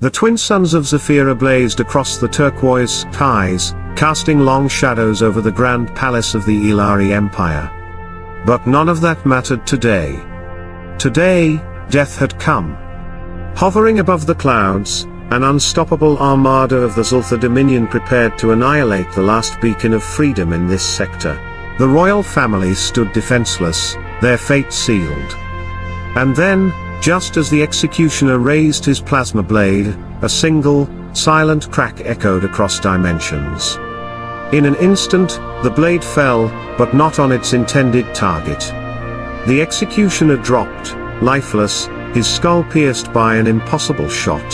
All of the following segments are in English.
The twin suns of Zephyra blazed across the turquoise skies, casting long shadows over the grand palace of the Elari Empire. But none of that mattered today. Today, death had come. Hovering above the clouds, an unstoppable armada of the Xal'thor Dominion prepared to annihilate the last beacon of freedom in this sector. The royal family stood defenseless, their fate sealed. And then, just as the executioner raised his plasma blade, a single, silent crack echoed across dimensions. In an instant, the blade fell, but not on its intended target. The executioner dropped, lifeless, his skull pierced by an impossible shot.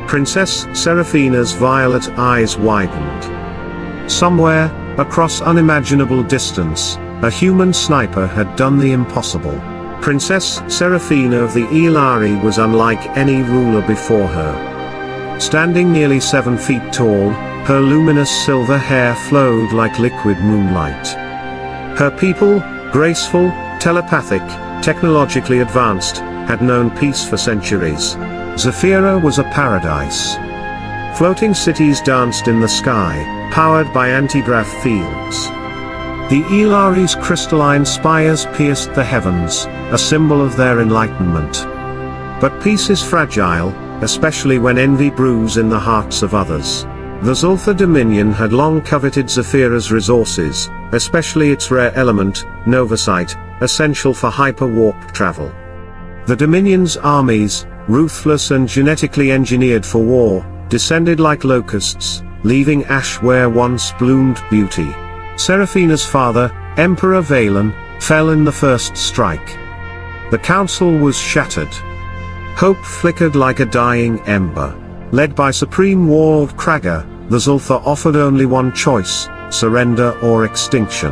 Princess Seraphina's violet eyes widened. Somewhere, across unimaginable distance, a human sniper had done the impossible. Princess Seraphina of the Elari was unlike any ruler before her. Standing nearly 7 feet tall, her luminous silver hair flowed like liquid moonlight. Her people, graceful, telepathic, technologically advanced, had known peace for centuries. Zephyra was a paradise. Floating cities danced in the sky, powered by anti-grav fields. The Elari's crystalline spires pierced the heavens, a symbol of their enlightenment. But peace is fragile, especially when envy brews in the hearts of others. The Xal'thor Dominion had long coveted Zephyra's resources, especially its rare element, novasite, essential for hyper-warp travel. The Dominion's armies, ruthless and genetically engineered for war, descended like locusts, leaving ash where once bloomed beauty. Seraphina's father, Emperor Valen, fell in the first strike. The council was shattered. Hope flickered like a dying ember. Led by Supreme Warlord Kraga, the Xal'thor offered only one choice: surrender or extinction.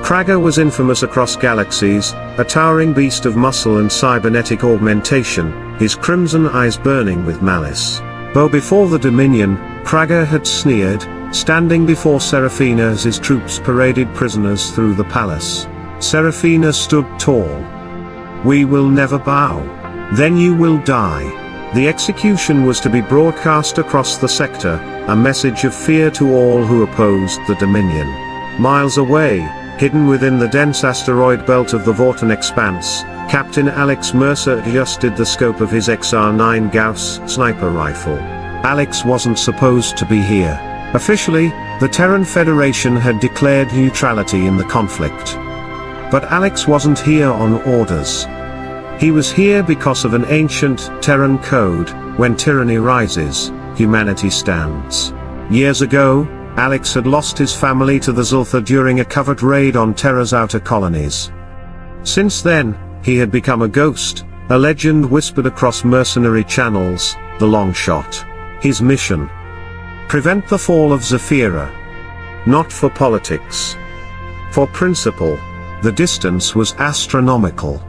Kraga was infamous across galaxies, a towering beast of muscle and cybernetic augmentation, his crimson eyes burning with malice. Though before the Dominion, Kraga had sneered, standing before Seraphina as his troops paraded prisoners through the palace. Seraphina stood tall. "We will never bow. Then you will die." The execution was to be broadcast across the sector, a message of fear to all who opposed the Dominion. Miles away, hidden within the dense asteroid belt of the Vorten Expanse, Captain Alex Mercer adjusted the scope of his XR-9 Gauss sniper rifle. Alex wasn't supposed to be here. Officially, the Terran Federation had declared neutrality in the conflict. But Alex wasn't here on orders. He was here because of an ancient Terran code: when tyranny rises, humanity stands. Years ago, Alex had lost his family to the Xal'thor during a covert raid on Terra's outer colonies. Since then, he had become a ghost, a legend whispered across mercenary channels, the long shot. His mission: prevent the fall of Zephyra. Not for politics. For principle. The distance was astronomical.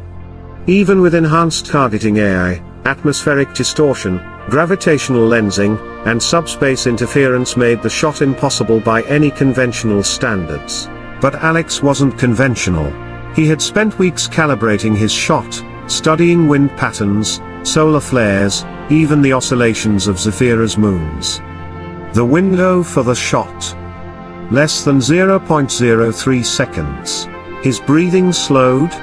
Even with enhanced targeting AI, atmospheric distortion, gravitational lensing, and subspace interference made the shot impossible by any conventional standards. But Alex wasn't conventional. He had spent weeks calibrating his shot, studying wind patterns, solar flares, even the oscillations of Zephyra's moons. The window for the shot: less than 0.03 seconds. His breathing slowed.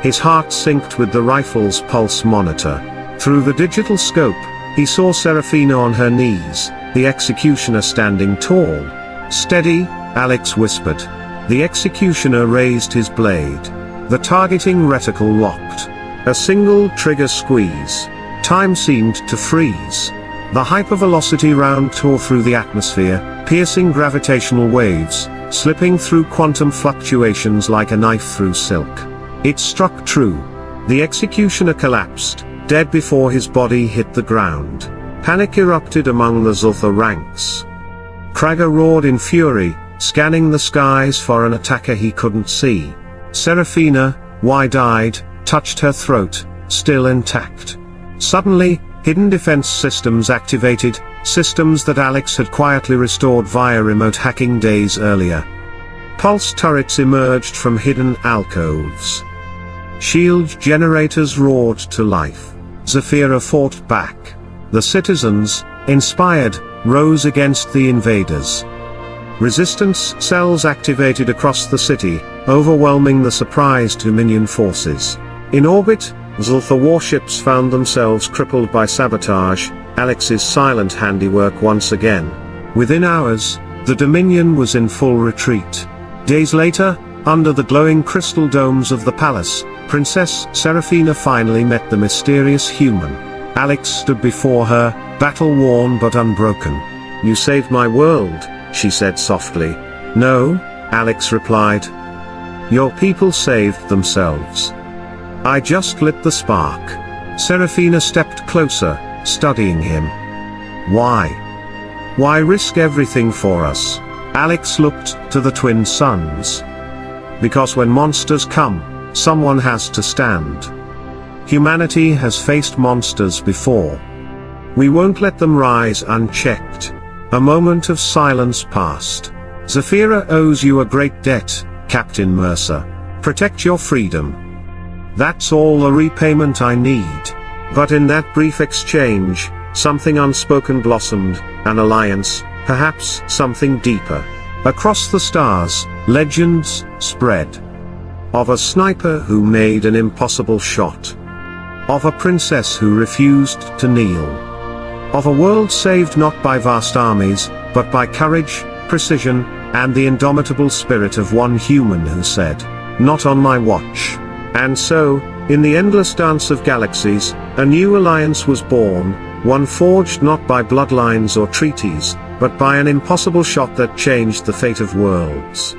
His heart synced with the rifle's pulse monitor. Through the digital scope, he saw Seraphina on her knees, the executioner standing tall. "Steady," Alex whispered. The executioner raised his blade. The targeting reticle locked. A single trigger squeeze. Time seemed to freeze. The hypervelocity round tore through the atmosphere, piercing gravitational waves, slipping through quantum fluctuations like a knife through silk. It struck true. The executioner collapsed, dead before his body hit the ground. Panic erupted among the Xal'thor ranks. Kraga roared in fury, scanning the skies for an attacker he couldn't see. Seraphina, wide-eyed, touched her throat, still intact. Suddenly, hidden defense systems activated, systems that Alex had quietly restored via remote hacking days earlier. Pulse turrets emerged from hidden alcoves. Shield generators roared to life. Zephyra fought back. The citizens, inspired, rose against the invaders. Resistance cells activated across the city, overwhelming the surprised Dominion forces. In orbit, Xal'thor warships found themselves crippled by sabotage, Alex's silent handiwork once again. Within hours, the Dominion was in full retreat. Days later, under the glowing crystal domes of the palace, Princess Seraphina finally met the mysterious human. Alex stood before her, battle-worn but unbroken. "You saved my world," she said softly. "No," Alex replied. "Your people saved themselves. I just lit the spark." Seraphina stepped closer, studying him. "Why? Why risk everything for us?" Alex looked to the twin suns. "Because when monsters come, someone has to stand. Humanity has faced monsters before. We won't let them rise unchecked." A moment of silence passed. "Zephyra owes you a great debt, Captain Mercer. Protect your freedom. That's all the repayment I need." But in that brief exchange, something unspoken blossomed, an alliance, perhaps something deeper. Across the stars, legends spread. Of a sniper who made an impossible shot. Of a princess who refused to kneel. Of a world saved not by vast armies, but by courage, precision, and the indomitable spirit of one human who said, "Not on my watch." And so, in the endless dance of galaxies, a new alliance was born, one forged not by bloodlines or treaties, but by an impossible shot that changed the fate of worlds.